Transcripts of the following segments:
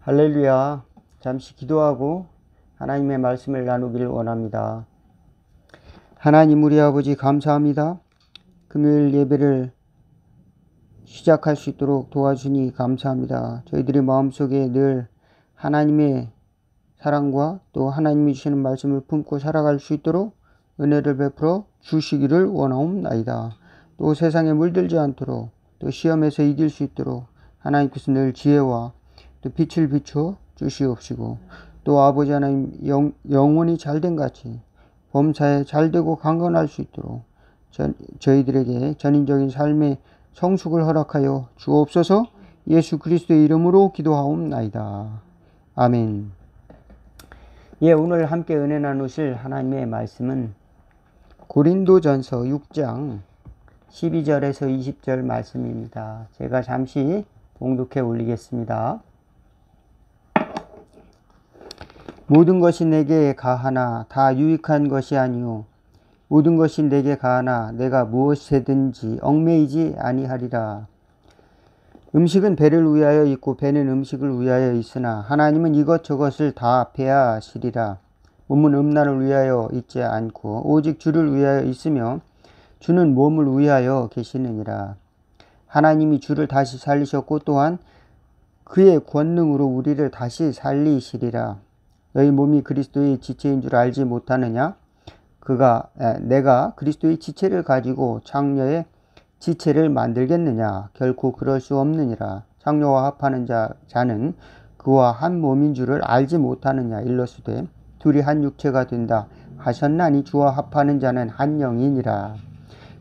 할렐루야. 잠시 기도하고 하나님의 말씀을 나누기를 원합니다. 하나님 우리 아버지 감사합니다. 금요일 예배를 시작할 수 있도록 도와주니 감사합니다. 저희들의 마음속에 늘 하나님의 사랑과 또 하나님이 주시는 말씀을 품고 살아갈 수 있도록 은혜를 베풀어 주시기를 원하옵나이다. 또 세상에 물들지 않도록 또 시험에서 이길 수 있도록 하나님께서 늘 지혜와 또 빛을 비춰 주시옵시고 또 아버지 하나님 영혼이 잘된 같이 범사에 잘되고 강건할 수 있도록 저희들에게 전인적인 삶의 성숙을 허락하여 주옵소서. 예수 그리스도의 이름으로 기도하옵나이다. 아멘. 오늘 함께 은혜 나누실 하나님의 말씀은 고린도전서 6장 12절에서 20절 말씀입니다. 제가 잠시 봉독해 올리겠습니다. 모든 것이 내게 가하나 다 유익한 것이 아니요 모든 것이 내게 가하나 내가 무엇이든지 얽매이지 아니하리라. 음식은 배를 위하여 있고 배는 음식을 위하여 있으나 하나님은 이것저것을 다 배하시리라. 몸은 음란을 위하여 있지 않고 오직 주를 위하여 있으며 주는 몸을 위하여 계시느니라. 하나님이 주를 다시 살리셨고 또한 그의 권능으로 우리를 다시 살리시리라. 너희 몸이 그리스도의 지체인 줄 알지 못하느냐? 내가 그리스도의 지체를 가지고 장녀의 지체를 만들겠느냐? 결코 그럴 수 없느니라. 장녀와 합하는 자는 그와 한 몸인 줄을 알지 못하느냐? 일러스되 둘이 한 육체가 된다 하셨나니 주와 합하는 자는 한 영이니라.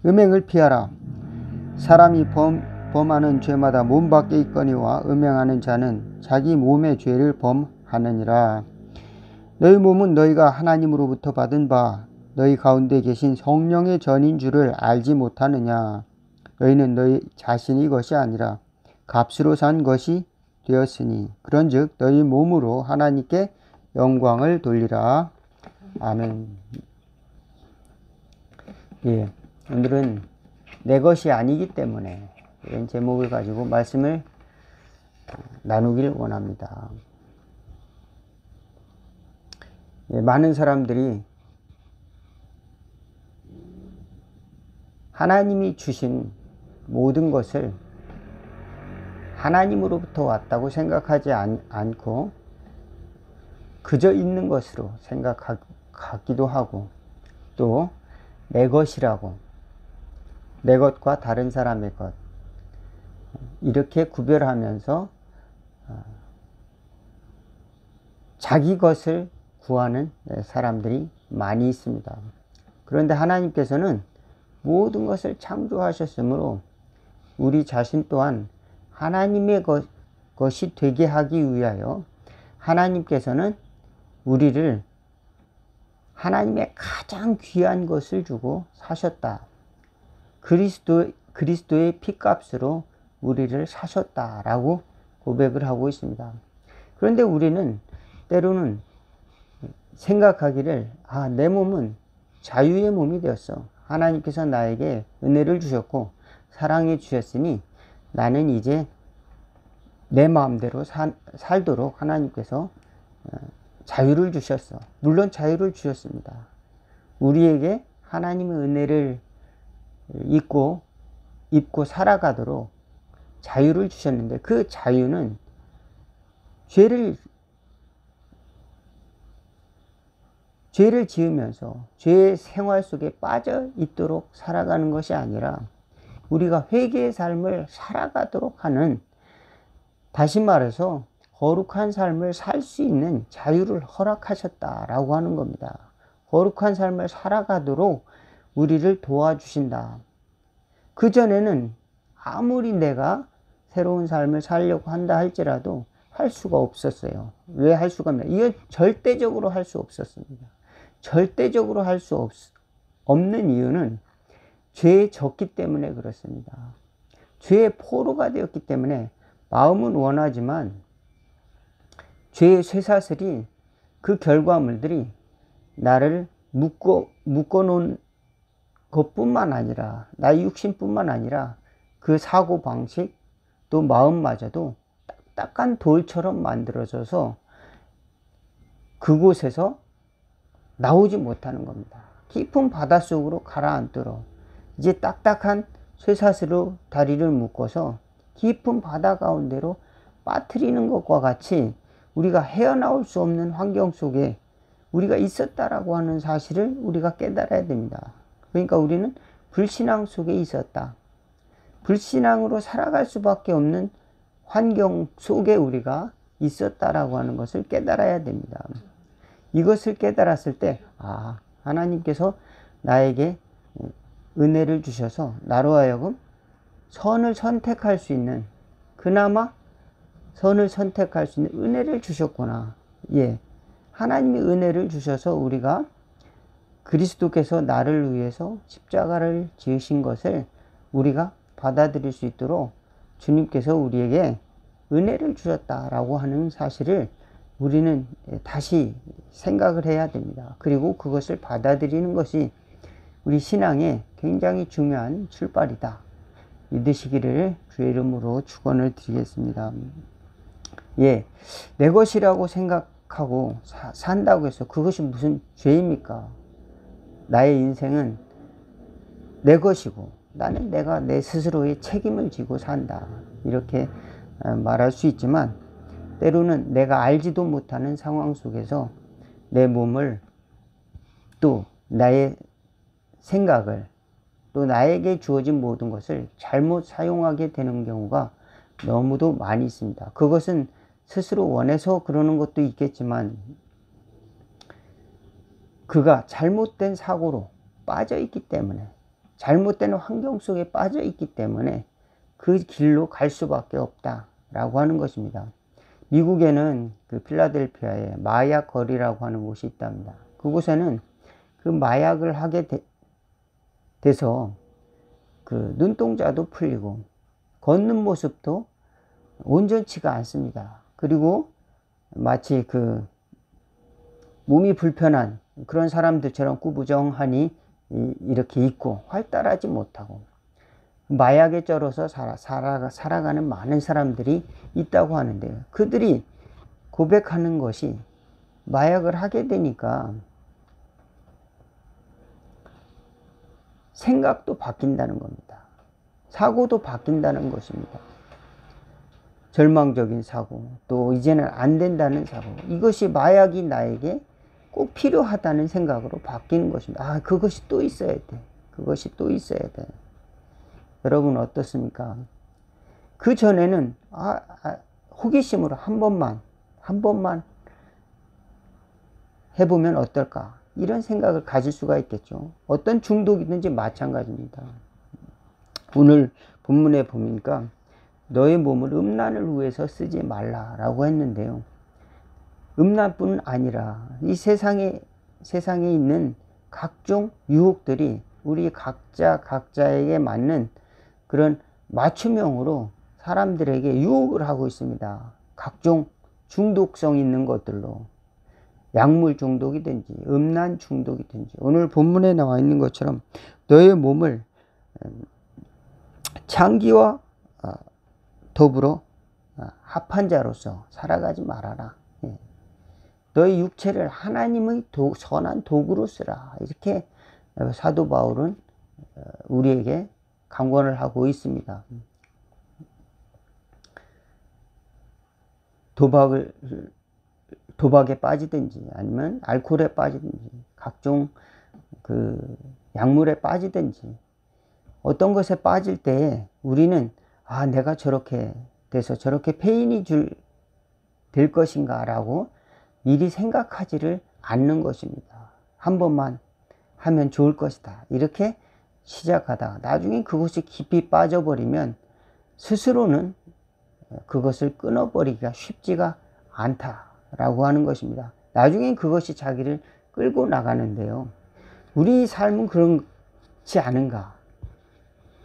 음행을 피하라. 사람이 범하는 죄마다 몸 밖에 있거니와 음행하는 자는 자기 몸의 죄를 범하느니라. 너희 몸은 너희가 하나님으로부터 받은 바 너희 가운데 계신 성령의 전인 줄을 알지 못하느냐. 너희는 너희 자신이 것이 아니라 값으로 산 것이 되었으니 그런즉 너희 몸으로 하나님께 영광을 돌리라. 아멘. 오늘은 내 것이 아니기 때문에 이런 제목을 가지고 말씀을 나누길 원합니다. 많은 사람들이 하나님이 주신 모든 것을 하나님으로부터 왔다고 생각하지 않고 그저 있는 것으로 생각하기도 하고 또 내 것이라고 내 것과 다른 사람의 것 이렇게 구별하면서 자기 것을 구하는 사람들이 많이 있습니다. 그런데 하나님께서는 모든 것을 창조하셨으므로 우리 자신 또한 하나님의 것이 되게 하기 위하여 하나님께서는 우리를 하나님의 가장 귀한 것을 주고 사셨다. 그리스도의 피값으로 우리를 사셨다라고 고백을 하고 있습니다. 그런데 우리는 때로는 생각하기를 내 몸은 자유의 몸이 되었어. 하나님께서 나에게 은혜를 주셨고 사랑해 주셨으니 나는 이제 내 마음대로 살도록 하나님께서 자유를 주셨어. 물론 자유를 주셨습니다. 우리에게 하나님의 은혜를 입고 살아가도록 자유를 주셨는데 그 자유는 죄를 지으면서 죄의 생활 속에 빠져 있도록 살아가는 것이 아니라 우리가 회개의 삶을 살아가도록 하는, 다시 말해서 거룩한 삶을 살 수 있는 자유를 허락하셨다라고 하는 겁니다. 거룩한 삶을 살아가도록 우리를 도와주신다. 그전에는 아무리 내가 새로운 삶을 살려고 한다 할지라도 할 수가 없었어요. 왜 할 수가 없냐? 이건 절대적으로 할 수 없었습니다. 절대적으로 할 수 없는 이유는 죄에 졌기 때문에 그렇습니다. 죄의 포로가 되었기 때문에 마음은 원하지만 죄의 쇠사슬이 그 결과물들이 나를 묶어놓은 것뿐만 아니라 나의 육신뿐만 아니라 그 사고방식 또 마음마저도 딱딱한 돌처럼 만들어져서 그곳에서 나오지 못하는 겁니다. 깊은 바닷속으로 가라앉도록 이제 딱딱한 쇠사슬로 다리를 묶어서 깊은 바다 가운데로 빠뜨리는 것과 같이 우리가 헤어나올 수 없는 환경 속에 우리가 있었다라고 하는 사실을 우리가 깨달아야 됩니다. 그러니까 우리는 불신앙 속에 있었다. 불신앙으로 살아갈 수밖에 없는 환경 속에 우리가 있었다라고 하는 것을 깨달아야 됩니다. 이것을 깨달았을 때, 하나님께서 나에게 은혜를 주셔서 나로 하여금 선을 선택할 수 있는, 그나마 선을 선택할 수 있는 은혜를 주셨구나. 하나님이 은혜를 주셔서 우리가 그리스도께서 나를 위해서 십자가를 지으신 것을 우리가 받아들일 수 있도록 주님께서 우리에게 은혜를 주셨다라고 하는 사실을 우리는 다시 생각을 해야 됩니다. 그리고 그것을 받아들이는 것이 우리 신앙의 굉장히 중요한 출발이다. 믿으시기를 주의 이름으로 축원을 드리겠습니다. 내 것이라고 생각하고 산다고 해서 그것이 무슨 죄입니까? 나의 인생은 내 것이고 나는 내가 내 스스로의 책임을 지고 산다. 이렇게 말할 수 있지만 때로는 내가 알지도 못하는 상황 속에서 내 몸을 또 나의 생각을 또 나에게 주어진 모든 것을 잘못 사용하게 되는 경우가 너무도 많이 있습니다. 그것은 스스로 원해서 그러는 것도 있겠지만 그가 잘못된 사고로 빠져 있기 때문에 잘못된 환경 속에 빠져 있기 때문에 그 길로 갈 수밖에 없다라고 하는 것입니다. 미국에는 그 필라델피아에 마약 거리라고 하는 곳이 있답니다. 그곳에는 그 마약을 하게 돼서 그 눈동자도 풀리고 걷는 모습도 온전치가 않습니다. 그리고 마치 그 몸이 불편한 그런 사람들처럼 꾸부정하니 이렇게 있고 활달하지 못하고 마약에 쩔어서 살아가는 많은 사람들이 있다고 하는데요. 그들이 고백하는 것이 마약을 하게 되니까 생각도 바뀐다는 겁니다. 사고도 바뀐다는 것입니다. 절망적인 사고, 또 이제는 안 된다는 사고, 이것이 마약이 나에게 꼭 필요하다는 생각으로 바뀌는 것입니다. 그것이 또 있어야 돼. 그것이 또 있어야 돼. 여러분 어떻습니까? 그 전에는 호기심으로 한 번만 해보면 어떨까? 이런 생각을 가질 수가 있겠죠. 어떤 중독이든지 마찬가지입니다. 오늘 본문에 보니까 너의 몸을 음란을 위해서 쓰지 말라라고 했는데요. 음란뿐 아니라 이 세상에 있는 각종 유혹들이 우리 각자에게 맞는 그런 맞춤형으로 사람들에게 유혹을 하고 있습니다. 각종 중독성 있는 것들로 약물 중독이든지 음란 중독이든지 오늘 본문에 나와 있는 것처럼 너의 몸을 창기와 더불어 합한 자로서 살아가지 말아라. 너의 육체를 하나님의 선한 도구로 쓰라. 이렇게 사도 바울은 우리에게 강권을 하고 있습니다. 도박에 빠지든지 아니면 알코올에 빠지든지 각종 그 약물에 빠지든지 어떤 것에 빠질 때 우리는 내가 저렇게 돼서 저렇게 폐인이 될 것인가 라고 미리 생각하지를 않는 것입니다. 한 번만 하면 좋을 것이다. 이렇게 시작하다가 나중에 그것이 깊이 빠져버리면 스스로는 그것을 끊어버리기가 쉽지가 않다라고 하는 것입니다. 나중엔 그것이 자기를 끌고 나가는데요. 우리 삶은 그렇지 않은가?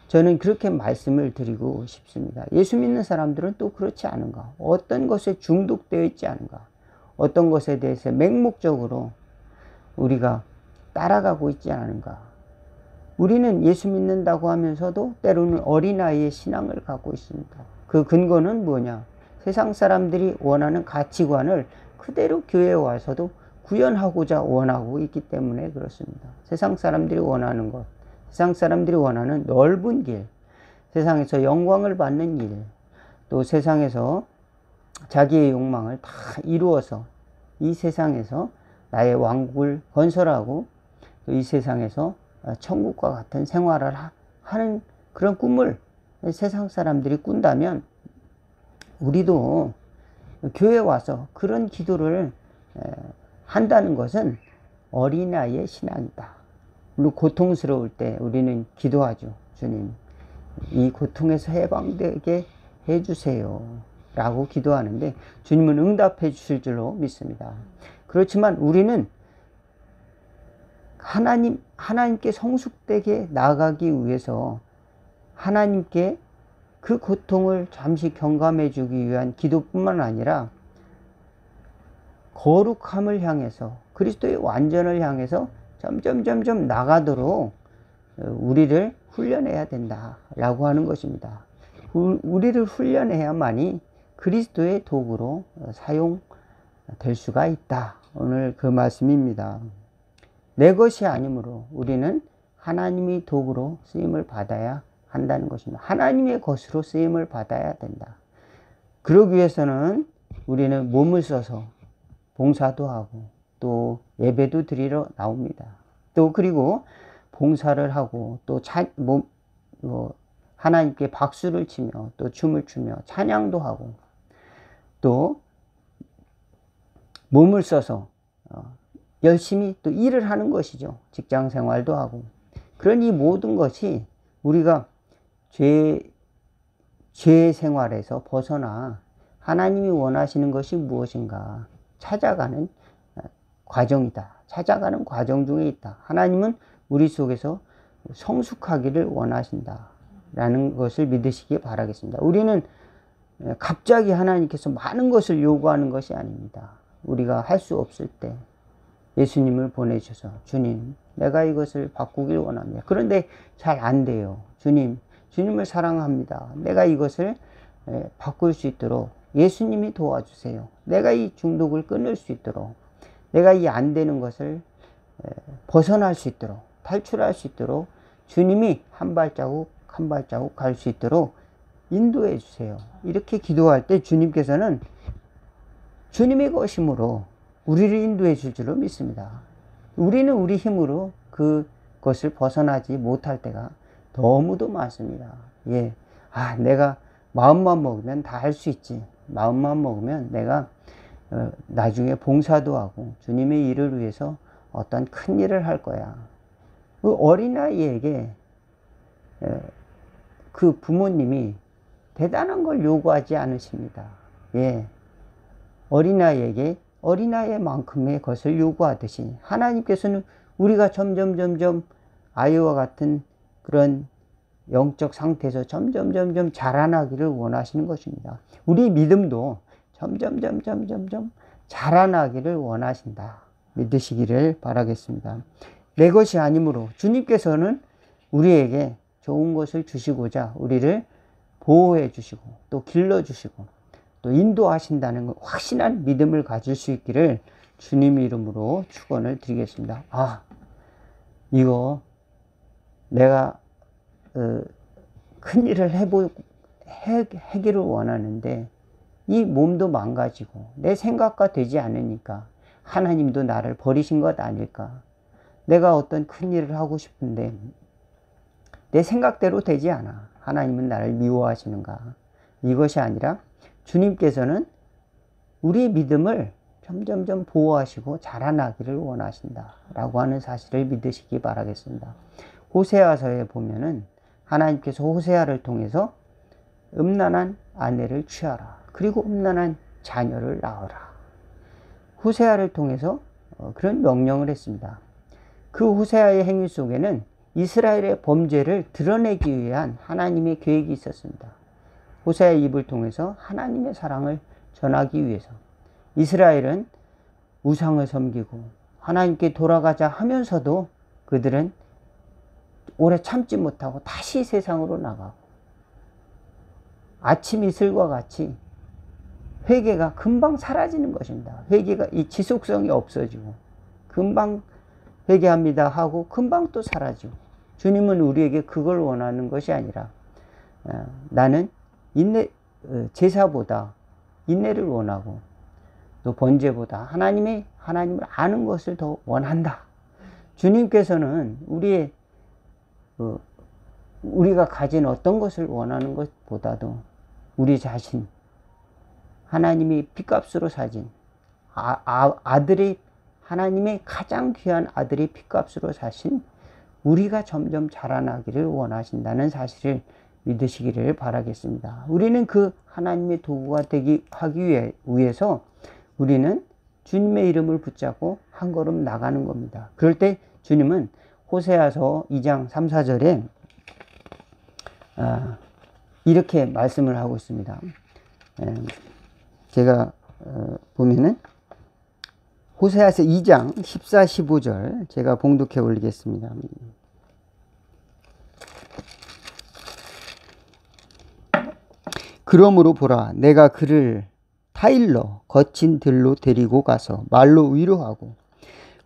저는 그렇게 말씀을 드리고 싶습니다. 예수 믿는 사람들은 또 그렇지 않은가? 어떤 것에 중독되어 있지 않은가? 어떤 것에 대해서 맹목적으로 우리가 따라가고 있지 않은가? 우리는 예수 믿는다고 하면서도 때로는 어린아이의 신앙을 갖고 있습니다. 그 근거는 뭐냐? 세상 사람들이 원하는 가치관을 그대로 교회에 와서도 구현하고자 원하고 있기 때문에 그렇습니다. 세상 사람들이 원하는 것, 세상 사람들이 원하는 넓은 길, 세상에서 영광을 받는 일, 또 세상에서 자기의 욕망을 다 이루어서 이 세상에서 나의 왕국을 건설하고 또 이 세상에서 천국과 같은 생활을 하는 그런 꿈을 세상 사람들이 꾼다면 우리도 교회에 와서 그런 기도를 한다는 것은 어린아이의 신앙이다. 물론 고통스러울 때 우리는 기도하죠. 주님, 이 고통에서 해방되게 해주세요 라고 기도하는데 주님은 응답해 주실 줄로 믿습니다. 그렇지만 우리는 하나님께 성숙되게 나아가기 위해서 하나님께 그 고통을 잠시 경감해 주기 위한 기도뿐만 아니라 거룩함을 향해서 그리스도의 완전을 향해서 점점 나가도록 우리를 훈련해야 된다라고 하는 것입니다. 우리를 훈련해야만이 그리스도의 도구로 사용될 수가 있다. 오늘 그 말씀입니다. 내 것이 아니므로 우리는 하나님의 도구로 쓰임을 받아야 한다는 것입니다. 하나님의 것으로 쓰임을 받아야 된다. 그러기 위해서는 우리는 몸을 써서 봉사도 하고 또 예배도 드리러 나옵니다. 또 그리고 봉사를 하고 또 하나님께 박수를 치며 또 춤을 추며 찬양도 하고 또 몸을 써서 열심히 또 일을 하는 것이죠. 직장 생활도 하고. 그런 이 모든 것이 우리가 죄 생활에서 벗어나 하나님이 원하시는 것이 무엇인가 찾아가는 과정이다. 찾아가는 과정 중에 있다. 하나님은 우리 속에서 성숙하기를 원하신다. 라는 것을 믿으시기 바라겠습니다. 우리는 갑자기 하나님께서 많은 것을 요구하는 것이 아닙니다. 우리가 할 수 없을 때 예수님을 보내셔서 주님, 내가 이것을 바꾸길 원합니다. 그런데 잘 안 돼요. 주님을 사랑합니다. 내가 이것을 바꿀 수 있도록 예수님이 도와주세요. 내가 이 중독을 끊을 수 있도록 내가 이 안 되는 것을 벗어날 수 있도록 탈출할 수 있도록 주님이 한 발자국 한 발자국 갈 수 있도록 인도해 주세요. 이렇게 기도할 때 주님께서는 주님의 것임으로 우리를 인도해 줄 줄로 믿습니다. 우리는 우리 힘으로 그것을 벗어나지 못할 때가 너무도 많습니다. 예. 내가 마음만 먹으면 다 할 수 있지. 마음만 먹으면 내가 나중에 봉사도 하고 주님의 일을 위해서 어떤 큰 일을 할 거야. 그 어린아이에게 그 부모님이 대단한 걸 요구하지 않으십니다. 예. 어린아이에게 어린아이만큼의 것을 요구하듯이 하나님께서는 우리가 점점 아이와 같은 그런 영적 상태에서 점점 자라나기를 원하시는 것입니다. 우리 믿음도 점점 자라나기를 원하신다. 믿으시기를 바라겠습니다. 내 것이 아니므로 주님께서는 우리에게 좋은 것을 주시고자 우리를 보호해 주시고 또 길러 주시고 또 인도하신다는 확신한 믿음을 가질 수 있기를 주님 이름으로 축원을 드리겠습니다. 이거 내가 큰 일을 하기를 원하는데 이 몸도 망가지고 내 생각과 되지 않으니까 하나님도 나를 버리신 것 아닐까. 내가 어떤 큰 일을 하고 싶은데 내 생각대로 되지 않아. 하나님은 나를 미워하시는가. 이것이 아니라 주님께서는 우리의 믿음을 점점 보호하시고 자라나기를 원하신다 라고 하는 사실을 믿으시기 바라겠습니다. 호세아서에 보면은 하나님께서 호세아를 통해서 음란한 아내를 취하라. 그리고 음란한 자녀를 낳으라. 호세아를 통해서 그런 명령을 했습니다. 그 호세아의 행위 속에는 이스라엘의 범죄를 드러내기 위한 하나님의 계획이 있었습니다. 호세아의 입을 통해서 하나님의 사랑을 전하기 위해서 이스라엘은 우상을 섬기고 하나님께 돌아가자 하면서도 그들은 오래 참지 못하고 다시 세상으로 나가고 아침 이슬과 같이 회개가 금방 사라지는 것입니다. 회개가 이 지속성이 없어지고 금방 회개합니다 하고 금방 또 사라지고, 주님은 우리에게 그걸 원하는 것이 아니라 나는 제사보다 인내를 원하고 또 번제보다 하나님을 아는 것을 더 원한다. 주님께서는 우리가 가진 어떤 것을 원하는 것보다도 우리 자신, 하나님이 핏값으로 사신 아들이, 하나님의 가장 귀한 아들이 핏값으로 사신 우리가 점점 자라나기를 원하신다는 사실을 믿으시기를 바라겠습니다. 우리는 그 하나님의 도구가 하기 위해서 우리는 주님의 이름을 붙잡고 한 걸음 나가는 겁니다. 그럴 때 주님은 호세아서 2장 3, 4절에 이렇게 말씀을 하고 있습니다. 제가 보면은 호세아서 2장 14, 15절 제가 봉독해 올리겠습니다. 그러므로 보라, 내가 그를 타일러 거친 들로 데리고 가서 말로 위로하고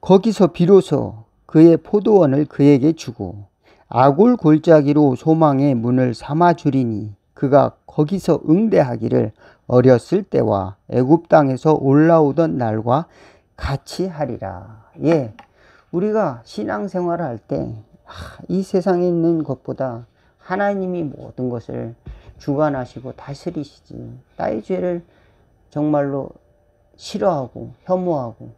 거기서 비로소 그의 포도원을 그에게 주고 아골 골짜기로 소망의 문을 삼아 주리니 그가 거기서 응대하기를 어렸을 때와 애굽 땅에서 올라오던 날과 같이 하리라. 예, 우리가 신앙생활을 할 때 이 세상에 있는 것보다 하나님이 모든 것을 주관하시고 다스리시지, 나의 죄를 정말로 싫어하고 혐오하고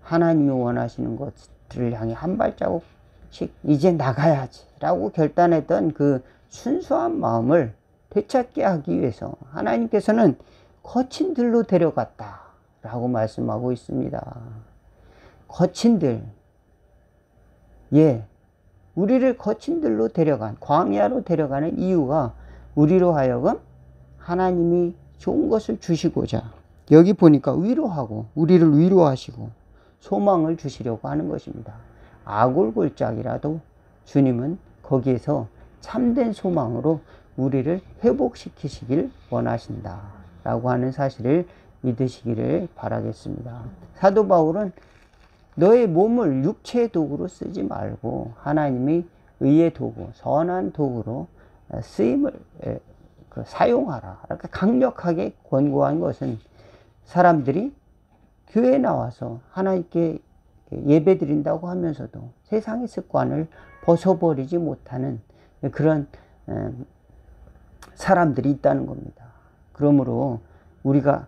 하나님이 원하시는 것들을 향해 한 발자국씩 이제 나가야지 라고 결단했던 그 순수한 마음을 되찾게 하기 위해서 하나님께서는 거친 들로 데려갔다 라고 말씀하고 있습니다. 거친 들, 예, 우리를 거친 들로 데려간, 광야로 데려가는 이유가 우리로 하여금 하나님이 좋은 것을 주시고자, 여기 보니까 위로하고 우리를 위로하시고 소망을 주시려고 하는 것입니다. 아골골짜기라도 주님은 거기에서 참된 소망으로 우리를 회복시키시길 원하신다 라고 하는 사실을 믿으시기를 바라겠습니다. 사도 바울은 너의 몸을 육체의 도구로 쓰지 말고 하나님이 의의 도구, 선한 도구로 쓰임을 사용하라. 이렇게 강력하게 권고한 것은 사람들이 교회에 나와서 하나님께 예배 드린다고 하면서도 세상의 습관을 벗어버리지 못하는 그런 사람들이 있다는 겁니다. 그러므로 우리가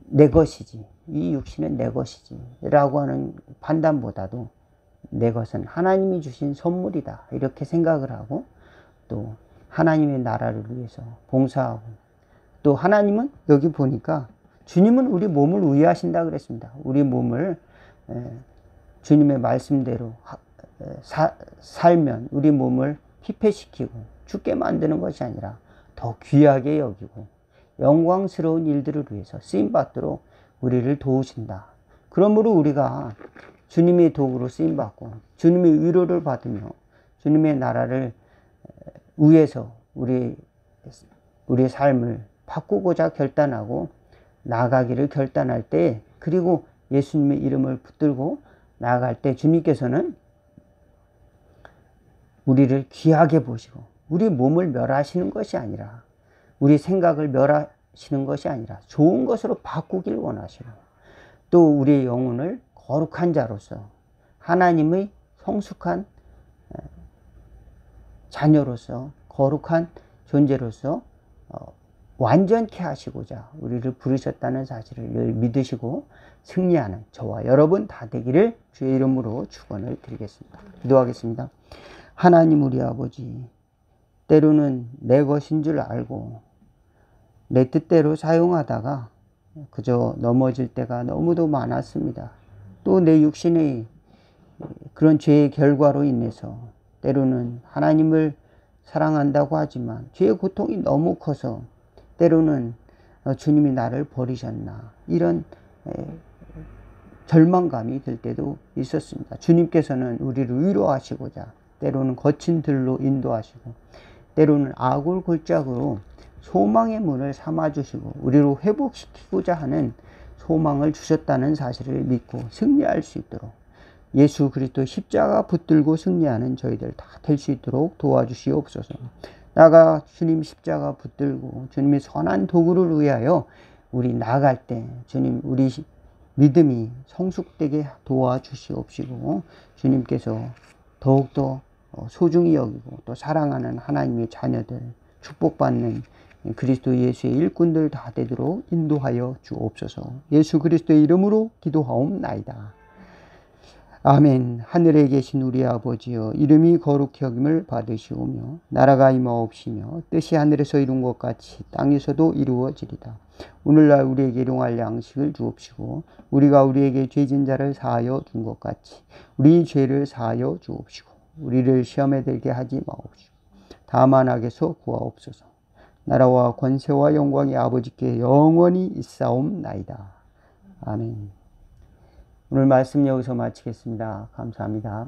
내 것이지, 이 육신은 내 것이지 라고 하는 판단보다도 내 것은 하나님이 주신 선물이다 이렇게 생각을 하고, 또 하나님의 나라를 위해서 봉사하고, 또 하나님은 여기 보니까 주님은 우리 몸을 위하신다 그랬습니다. 우리 몸을 주님의 말씀대로 살면 우리 몸을 피폐시키고 죽게 만드는 것이 아니라 더 귀하게 여기고 영광스러운 일들을 위해서 쓰임받도록 우리를 도우신다. 그러므로 우리가 주님의 도구로 쓰임받고 주님의 위로를 받으며 주님의 나라를 위해서 우리의 삶을 바꾸고자 결단하고 나아가기를 결단할 때, 그리고 예수님의 이름을 붙들고 나아갈 때 주님께서는 우리를 귀하게 보시고 우리 몸을 멸하시는 것이 아니라, 우리 생각을 멸하시는 것이 아니라 좋은 것으로 바꾸길 원하시고, 또 우리의 영혼을 거룩한 자로서 하나님의 성숙한 자녀로서 거룩한 존재로서 완전케 하시고자 우리를 부르셨다는 사실을 늘 믿으시고 승리하는 저와 여러분 다 되기를 주의 이름으로 축원을 드리겠습니다. 기도하겠습니다. 하나님 우리 아버지, 때로는 내 것인 줄 알고 내 뜻대로 사용하다가 그저 넘어질 때가 너무도 많았습니다. 또 내 육신의 그런 죄의 결과로 인해서 때로는 하나님을 사랑한다고 하지만 죄의 고통이 너무 커서 때로는 주님이 나를 버리셨나 이런 절망감이 들 때도 있었습니다. 주님께서는 우리를 위로하시고자 때로는 거친 들로 인도하시고 때로는 아골 골짜기로 소망의 문을 삼아주시고 우리로 회복시키고자 하는 소망을 주셨다는 사실을 믿고 승리할 수 있도록 예수 그리스도 십자가 붙들고 승리하는 저희들 다 될 수 있도록 도와주시옵소서. 나가 주님 십자가 붙들고 주님의 선한 도구를 위하여 우리 나갈 때 주님 우리 믿음이 성숙되게 도와주시옵시고 주님께서 더욱더 소중히 여기고 또 사랑하는 하나님의 자녀들 축복받는 그리스도 예수의 일꾼들 다 되도록 인도하여 주옵소서. 예수 그리스도의 이름으로 기도하옵나이다. 아멘. 하늘에 계신 우리 아버지여, 이름이 거룩히 여김을 받으시오며 나라가 임하옵시며 뜻이 하늘에서 이룬 것 같이 땅에서도 이루어지리다. 오늘날 우리에게 일용할 양식을 주옵시고 우리가 우리에게 죄진 자를 사하여 준 것 같이 우리 죄를 사하여 주옵시고 우리를 시험에 들게 하지 마옵시고 다만 악에서 구하옵소서. 나라와 권세와 영광이 아버지께 영원히 있사옵나이다. 아멘. 오늘 말씀 여기서 마치겠습니다. 감사합니다.